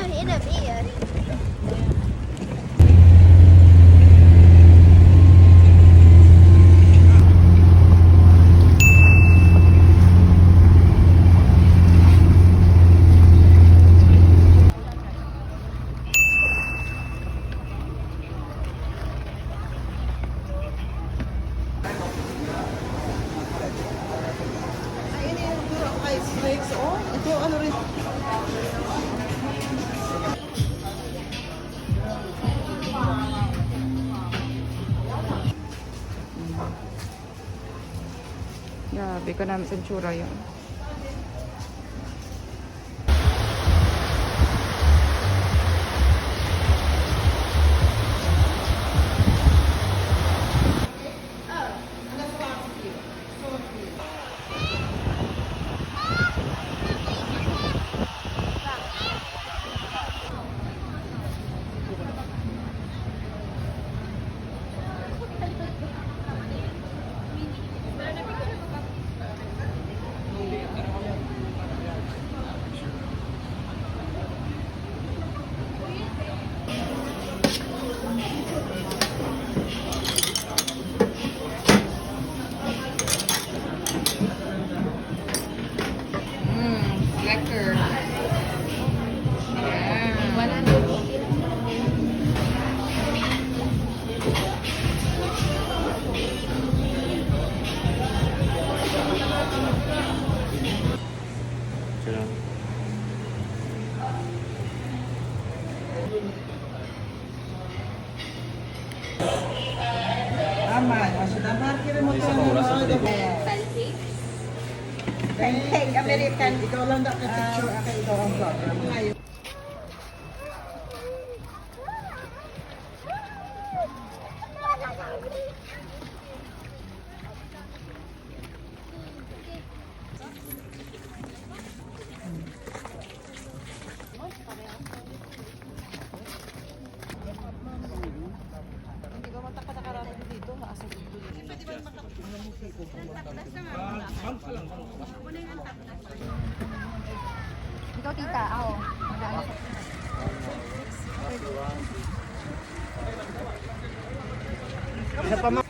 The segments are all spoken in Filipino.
هنا بإيه؟ Ice flakes, oh. Ito, ano rin. Grabe ko namin sa tsura yun. Lekker. Aman, sudah parkir mo ito. Pancake, American. Ikaw lang dapat picture. Ako ikaw ang vlog. Ngayon. Ikaw tita, ako. Isa pa ma.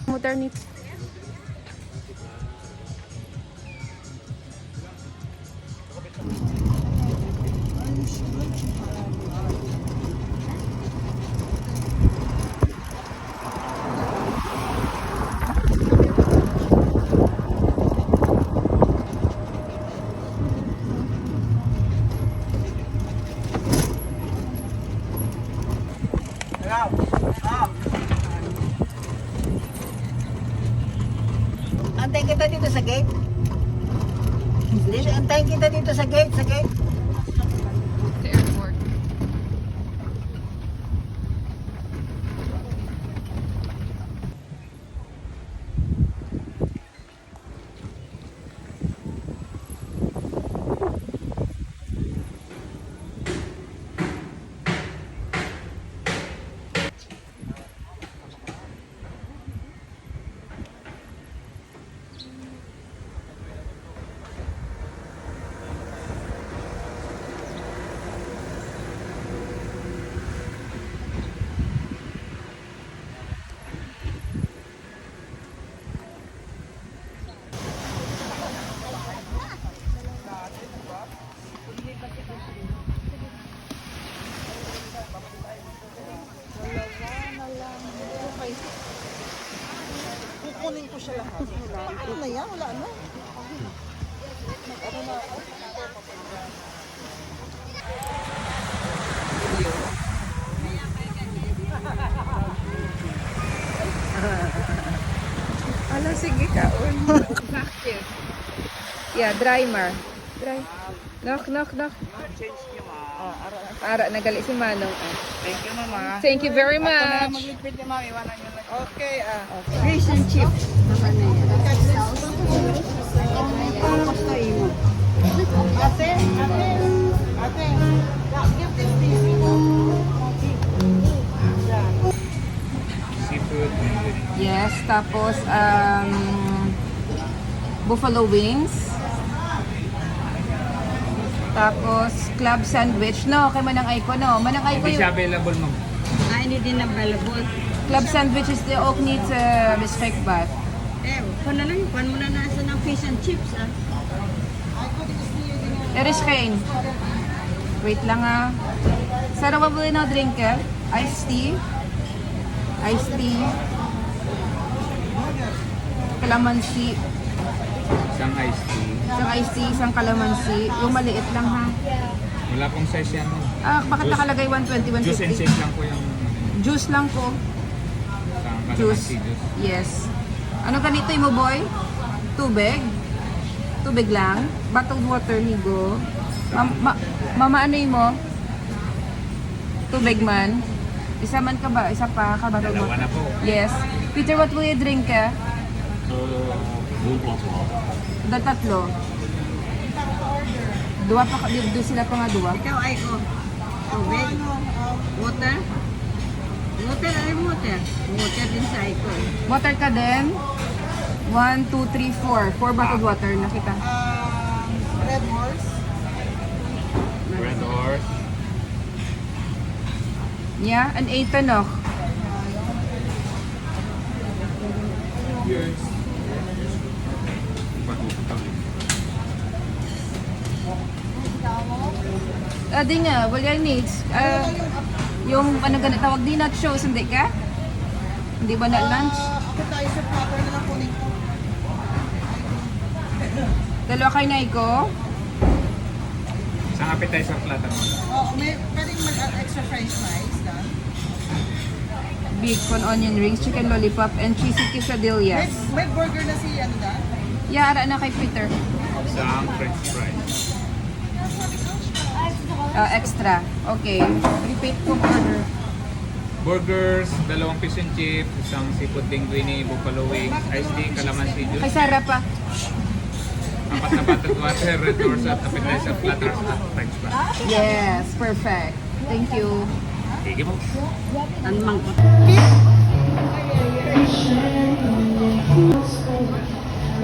Modernity. Antayin kita dito sa gate. Antayin kita dito sa gate, sa gate. The airport. Kukunin ko siya lahat. Ano na yan? Wala na. Ano na ako? Ala, sige kaon. Active. Yeah, dry mar. Dry. Knock, knock, knock. Ara, nagali si Manong. Thank you, mama. Thank you very much. Magligpit niya, mama. Iwanan niyo lang. Okay, Okay. Fish and chips. Ate, ate, ate. Give this to you. Seafood. Tapos, buffalo wings. Tapos, club sandwich. No, kay Manang Aiko, no. Manang Aiko Hindi siya yung available, ma'am. Hindi din available. club sandwich is the oak needs respect bath. Kung na lang, kuhan mo na nasa ng fish and chips, ah. There is Kane. Wait lang ah. Sarah, what will you now drink? Iced tea. Iced tea. Calamansi. Isang iced tea. Isang iced tea, isang calamansi. Yung maliit lang ha. Wala pong size yan, ma'am. Bakit nakalagay 120, 150? Juice and shake lang po yung Juice lang po. isang Juice. calamansi juice. Yes. Ano ganito mo boy? Tubig? Tubig lang? Bottled water nigo? Mama ano mo? Tubig man? Isa man ka ba? Isa pa ka bottled Dalawa water? na po. Yes. Peter, what will you drink tatlo. Dua pa, do sila pa nga dua. Ikaw, Aiko. Tubig. Water. Water, ay water. Water din sa Aiko. Water ka din? 1, 2, 3, 4. 4 bottled water. Nakita. Red horse. Red horse. Yeah, an 8 ano? Yes. Patutok. Di nga, well yan needs. Yung ano ganit tawag di nachos, hindi ka? Hindi ba na lunch? Appetizer platter na lang kunin ko. Dalawa kayo na iko? Isang appetizer platter, ma'am. May pwedeng mag-extra french fries, dan? Bacon, onion rings, chicken lollipop, and cheesy quesadillas. May burger na si ano, dan? Yara na kay Peter. Isang french fries. Extra. Okay. Repeat ko order. Burgers, dalawang fish and chip, isang seafood linguine, buffalo wings, iced tea, calamansi Kay juice, Sarah pa. 4 na bottled water, red horse at appetizer platters at french fries. Yes, perfect. Thank you. Sige po. Anmang ko.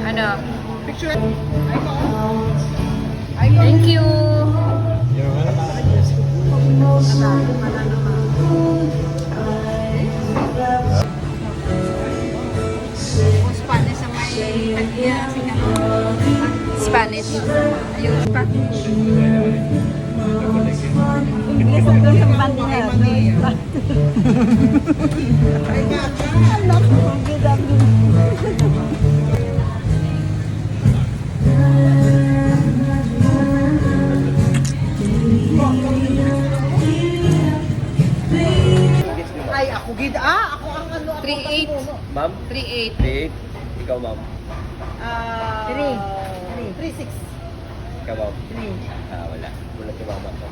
Ano? Picture. Thank you. Spanish ang may tagiya. Spanish. Ayun pa. English ang doon sa bandiya. Ay nga ka. Anak ko. Ay, ako gid. Ako ang ano. 3-8. Ma'am? 3-8. 3. Ikaw, ma'am. 3-6. Ikaw, ma'am. Wala. Wala si mama ko.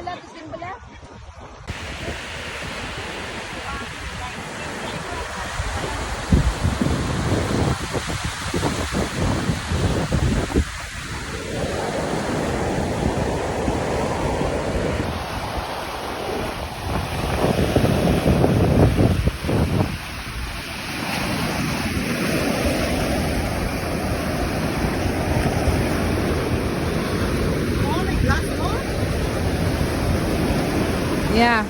bala, tisin bala. Yeah.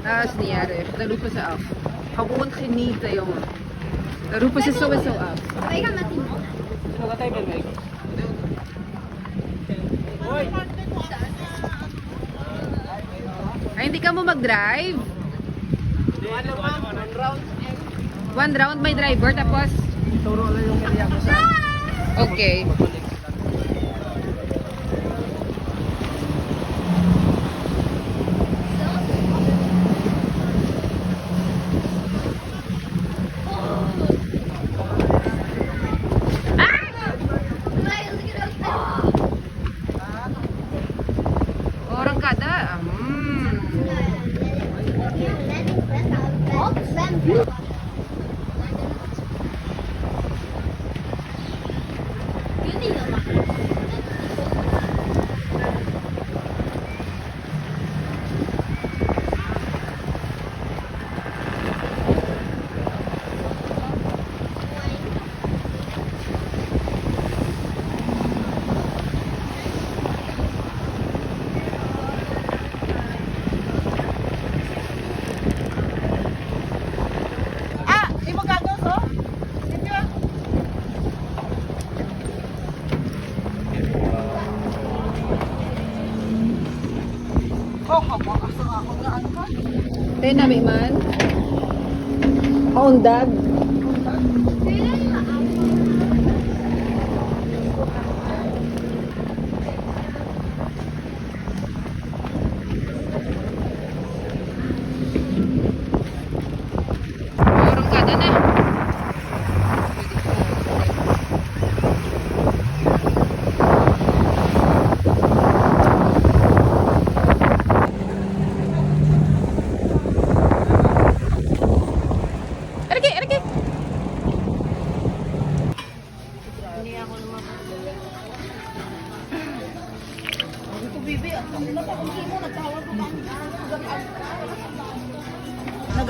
Als niet erg, dan roepen ze af. Gewoon genieten, jongen. Dan roepen ze sowieso af. Wij gaan met die man. Ay, hindi ka mo mag-drive? One round may driver, tapos? Okay. Orang kada. Tayo namin man. Paundag. Orang kada na.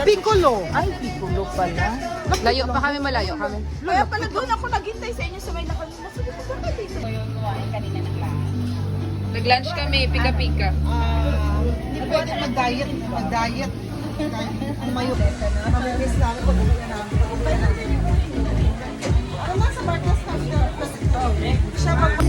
Piccolo. Ay, piccolo pala. Layo pa kami, malayo kami. Kaya pala doon ako naghintay sa inyo sa may nakalimutan. Sabi ko, bakit dito? Nag-lunch kami, pika-pika. Hindi pwede mag-diet. Mag-diet. Umayo. Mamimiss namin pag uwi namin. Ano nga sa Barkas kami? Siya mag-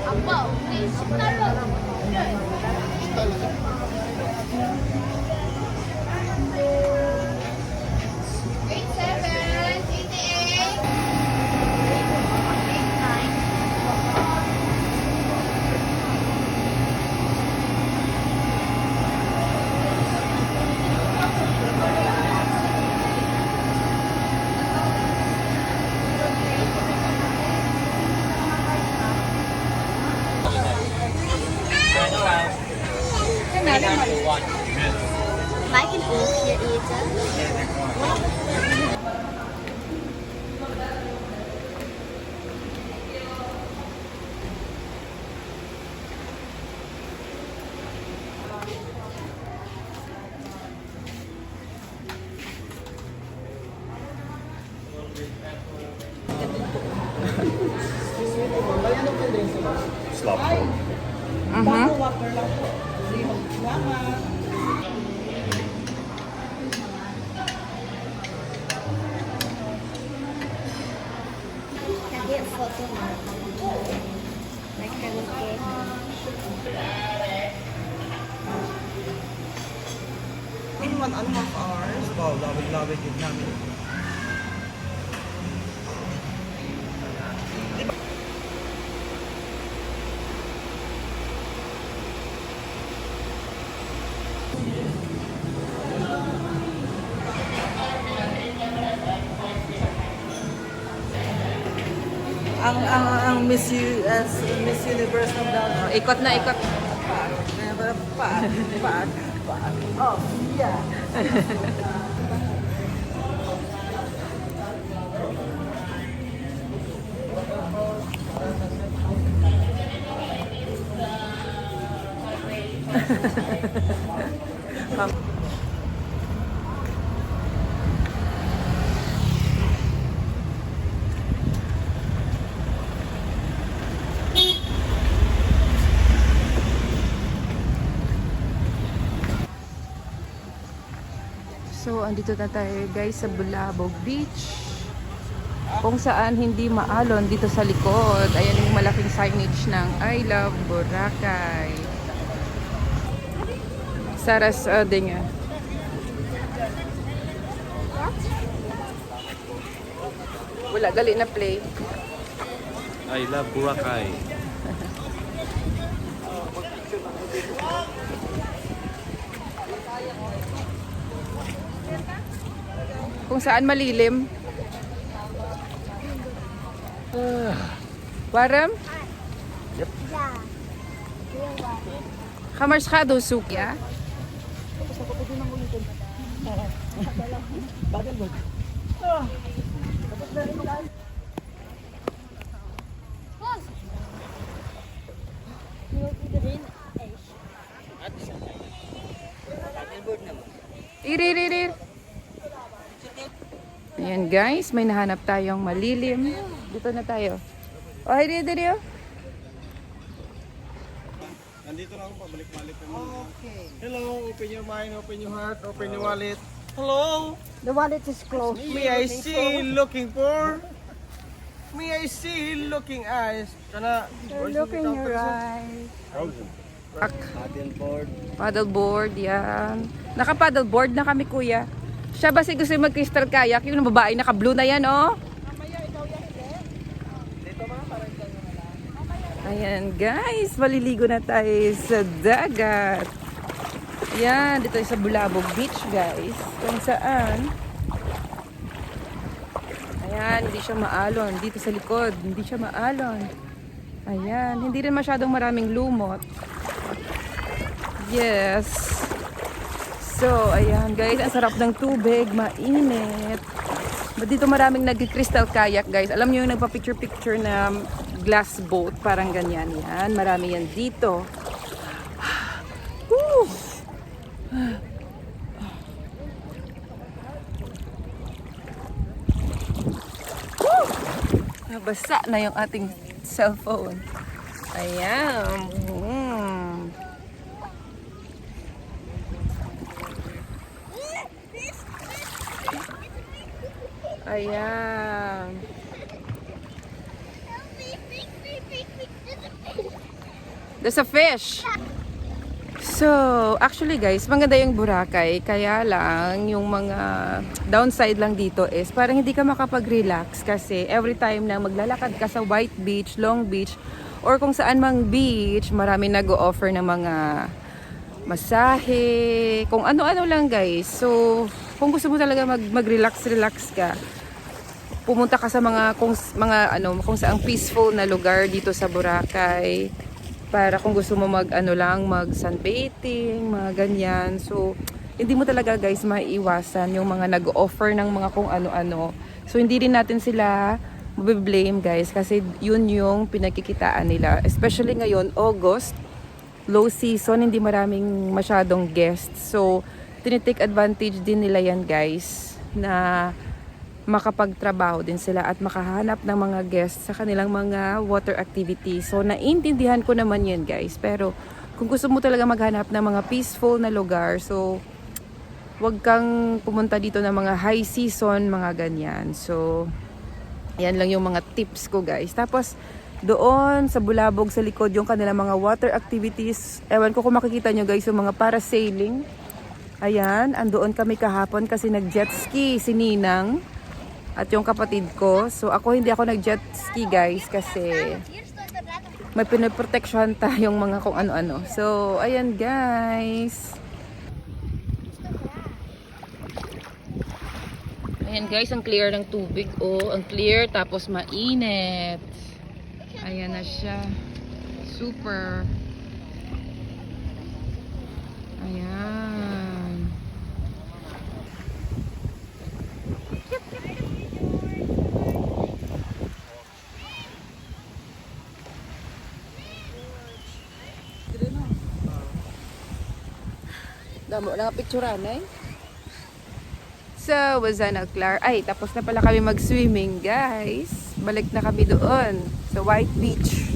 아빠, 우리 10달러. Mike can eat here, eat. Can I get a photo now? Like, can we get... In 1.5 hours, wow, lawig din namin. Ang Miss Universe ng daw. Ikot na, ikot. Pak. Oh, yeah. So, andito na tayo guys sa Bulabog Beach. Kung saan hindi maalon dito sa likod. Ayan yung malaking signage ng I Love Boracay. Saras nga. Wala, gali na play. I love Boracay. Kung saan malilim. Warm? Yeah. Kamarskado sukya. Iririr. Ayan guys, may nahanap tayong malilim. Dito na tayo. Oh, iririr. Nandito na ako, pabalik-balik naman. Okay. Hello, open your mind, open your heart, open your wallet. Hello? The wallet is closed. May I see looking for? May I see looking eyes? Kana, Look in your eyes. Paddleboard, yan. Naka-paddleboard na kami, kuya. Siya ba si gusto mag-crystal kayak? Yung babae naka-blue na yan, oh. Ayan, guys. Maliligo na tayo sa dagat. Yan, dito sa Bulabog Beach, guys. Kung saan. Ayan, hindi siya maalon. Dito sa likod, hindi siya maalon. Ayan, hindi rin masyadong maraming lumot. Yes. So, ayan guys, ang sarap ng tubig, mainit. Dito maraming nag-crystal kayak guys. Alam niyo yung nagpa-picture-picture na glass boat, parang ganyan yan. Marami yan dito. Woo! Woo! Nabasa na yung ating cellphone. Ayan. Ayan. There's a fish. So, actually guys, maganda yung Boracay. Kaya lang, yung mga downside lang dito is parang hindi ka makapag-relax kasi every time na maglalakad ka sa White Beach, Long Beach, or kung saan mang beach, marami nag-o-offer ng mga masahe, kung ano-ano lang guys. So, kung gusto mo talaga mag-relax ka, pumunta ka sa kung saang peaceful na lugar dito sa Boracay. Para kung gusto mo mag sunbathing, mga ganyan. So, hindi mo talaga guys maiiwasan yung mga nag-offer ng mga kung ano-ano. So, hindi rin natin sila mabiblame guys kasi yun yung pinagkikitaan nila. Especially ngayon, August, low season, hindi maraming masyadong guests. So, tinitake advantage din nila yan guys na makapagtrabaho din sila at makahanap ng mga guests sa kanilang mga water activities. So, naiintindihan ko naman yun guys. Pero, kung gusto mo talaga maghanap ng mga peaceful na lugar, so, wag kang pumunta dito ng mga high season, mga ganyan. So, ayan lang yung mga tips ko guys. Tapos, doon sa Bulabog sa likod yung kanilang mga water activities. Ewan ko kung makikita nyo guys yung mga parasailing. Ayan, andoon kami kahapon kasi nag-jet ski si Ninang at yung kapatid ko. So ako hindi ako nag-jet ski guys kasi may pinoproteksyon tayong mga kung ano-ano. So ayan guys. Ayan guys, ang clear ng tubig. Oh, ang clear tapos mainit. Ayan na siya. Super. Ayan. Damo lang picturean eh. So, Wazana Clar. Ay, tapos na pala kami mag-swimming, guys. Balik na kami doon sa White Beach.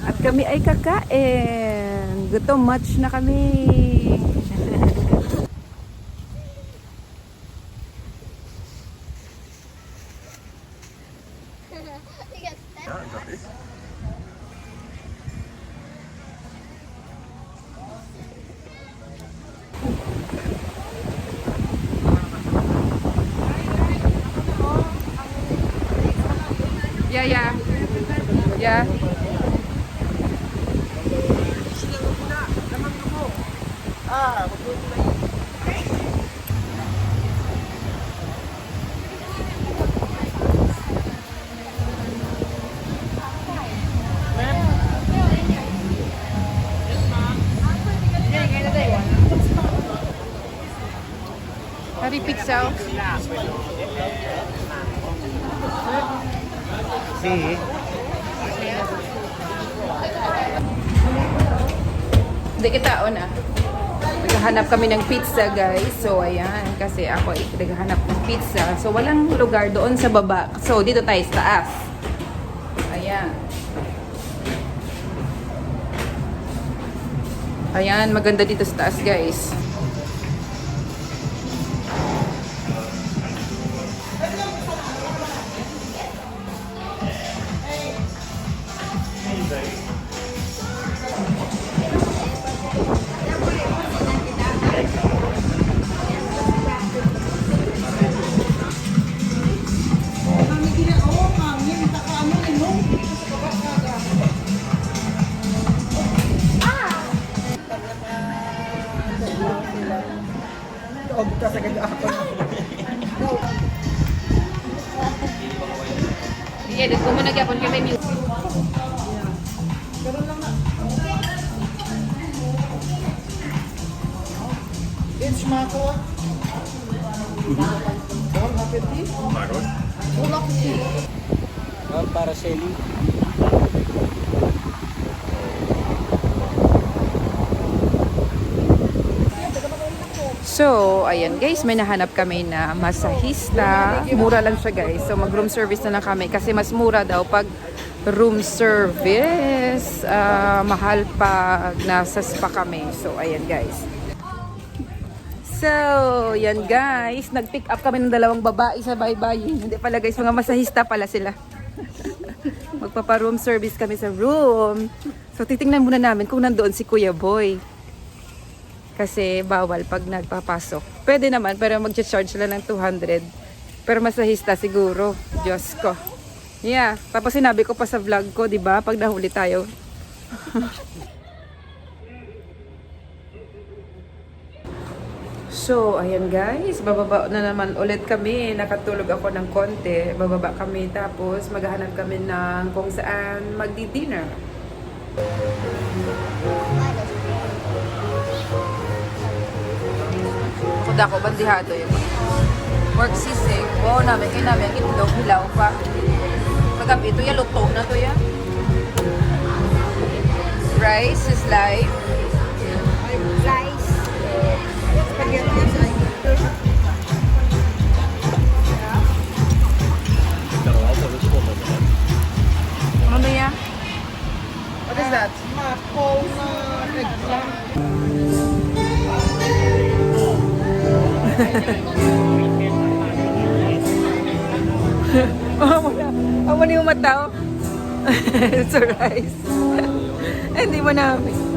At kami ay kakain. Gutom much na kami. Yeah. Hari pizza. See? Hindi kita na. Naghahanap kami ng pizza guys. So ayan, kasi ako naghahanap ng pizza. So walang lugar doon sa baba. So dito tayo sa taas. Ayan. Ayan, maganda dito sa taas guys. Sige, dito mo nagyapon kami music. It's Mako. Para selling. So, ayan guys, may nahanap kami na masahista. Mura lang siya guys. So, mag-room service na lang kami kasi mas mura daw pag room service. Mahal pag nasa spa kami. So, ayan guys. So, yan guys. Nag-pick up kami ng dalawang babae sa baybayin. Hindi pala guys, mga masahista pala sila. Magpapa-room service kami sa room. So, titingnan muna namin kung nandoon si Kuya Boy. Kasi bawal pag nagpapasok. Pwede naman, pero mag-charge sila ng 200. Pero masahista siguro. Diyos ko. Yeah. Tapos sinabi ko pa sa vlog ko, di ba? Pag nahuli tayo. So, ayan guys. Bababa na naman ulit kami. Nakatulog ako ng konti. Bababa kami. Tapos maghahanap kami ng kung saan magdi-dinner. Kuda ko, bandihado yung pork sisig. Wow, namin kayo namin ang itlog, hilaw pa. Pagkabi ito, luto na to ya. Rice is live. Rice. Ano yan? What is that? Mapo na eggplant. Amo na yung mata. It's a rice. Hindi mo namin.